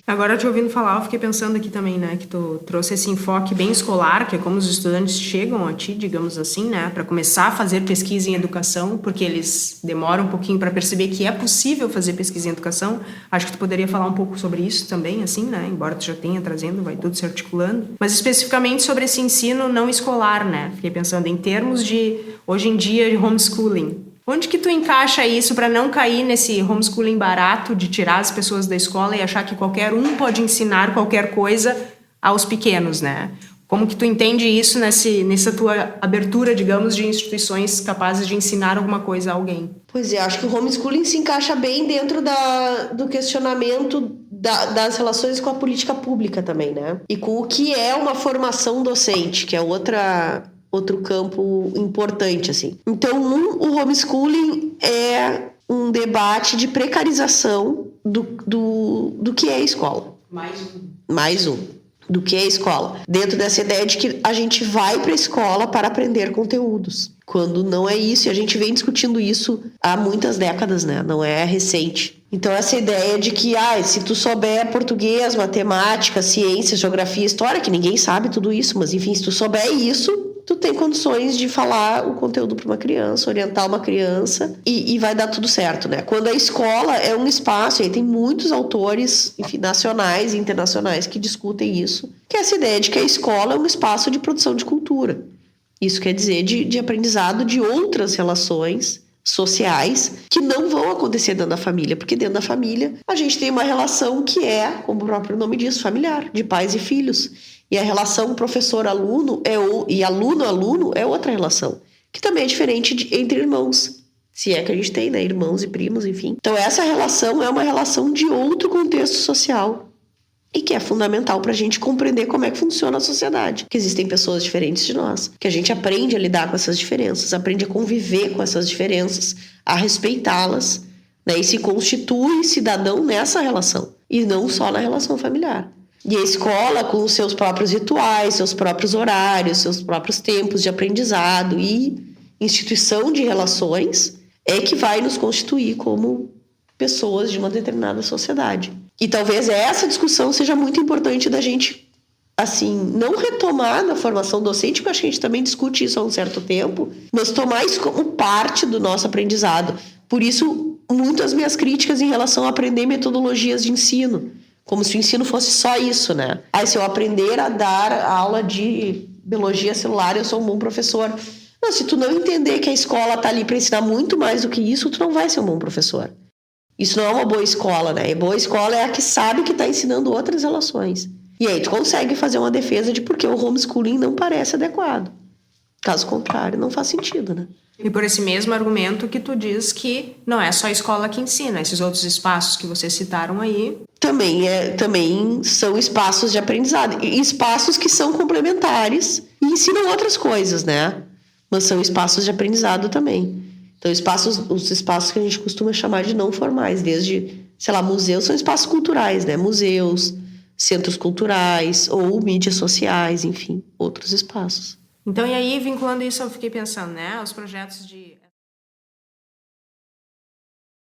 Agora, te ouvindo falar, eu fiquei pensando aqui também, né, que tu trouxe esse enfoque bem escolar, que é como os estudantes chegam a ti, digamos assim, né, para começar a fazer pesquisa em educação, porque eles demoram um pouquinho para perceber que é possível fazer pesquisa em educação. Acho que tu poderia falar um pouco sobre isso também, assim, né, embora tu já tenha trazendo, vai tudo se articulando. Mas especificamente sobre esse ensino não escolar, né, fiquei pensando em termos de, hoje em dia, de homeschooling. Onde que tu encaixa isso para não cair nesse homeschooling barato de tirar as pessoas da escola e achar que qualquer um pode ensinar qualquer coisa aos pequenos, né? Como que tu entende isso nessa tua abertura, digamos, de instituições capazes de ensinar alguma coisa a alguém? Pois é, acho que o homeschooling se encaixa bem dentro do questionamento das relações com a política pública também, né? E com o que é uma formação docente, que é outro campo importante, assim. Então, o homeschooling é um debate de precarização do que é a escola. Mais um. Do que é a escola. Dentro dessa ideia de que a gente vai para a escola para aprender conteúdos. Quando não é isso, e a gente vem discutindo isso há muitas décadas, né? Não é recente. Então, essa ideia de que, se tu souber português, matemática, ciência, geografia, história, que ninguém sabe tudo isso, mas enfim, se tu souber isso, tu tem condições de falar o conteúdo para uma criança, orientar uma criança e vai dar tudo certo, né? Quando a escola é um espaço, e aí tem muitos autores, enfim, nacionais e internacionais que discutem isso, que é essa ideia de que a escola é um espaço de produção de cultura. Isso quer dizer de aprendizado de outras relações sociais que não vão acontecer dentro da família, porque dentro da família a gente tem uma relação que é, como o próprio nome diz, familiar, de pais e filhos. E a relação professor-aluno e aluno-aluno é outra relação, que também é diferente entre irmãos. Se é que a gente tem, né? Irmãos e primos, enfim. Então, essa relação é uma relação de outro contexto social e que é fundamental para a gente compreender como é que funciona a sociedade. Que existem pessoas diferentes de nós, que a gente aprende a lidar com essas diferenças, aprende a conviver com essas diferenças, a respeitá-las, né? E se constitui cidadão nessa relação, e não só na relação familiar. E a escola, com os seus próprios rituais, seus próprios horários, seus próprios tempos de aprendizado e instituição de relações, é que vai nos constituir como pessoas de uma determinada sociedade. E talvez essa discussão seja muito importante da gente, assim, não retomar na formação docente, porque eu acho que a gente também discute isso há um certo tempo, mas tomar isso como parte do nosso aprendizado. Por isso, muitas minhas críticas em relação a aprender metodologias de ensino, como se o ensino fosse só isso, né? Se eu aprender a dar aula de biologia celular, eu sou um bom professor. Não, se tu não entender que a escola tá ali para ensinar muito mais do que isso, tu não vai ser um bom professor. Isso não é uma boa escola, né? E boa escola é a que sabe que está ensinando outras relações. E aí tu consegue fazer uma defesa de por que o homeschooling não parece adequado. Caso contrário, não faz sentido, né? E por esse mesmo argumento que tu diz que não é só a escola que ensina, esses outros espaços que vocês citaram aí. Também são espaços de aprendizado. E espaços que são complementares e ensinam outras coisas, né? Mas são espaços de aprendizado também. Então, os espaços que a gente costuma chamar de não formais, desde, sei lá, museus são espaços culturais, né? Museus, centros culturais ou mídias sociais, enfim, outros espaços. Então, e aí, vinculando isso, eu fiquei pensando, né? Os projetos de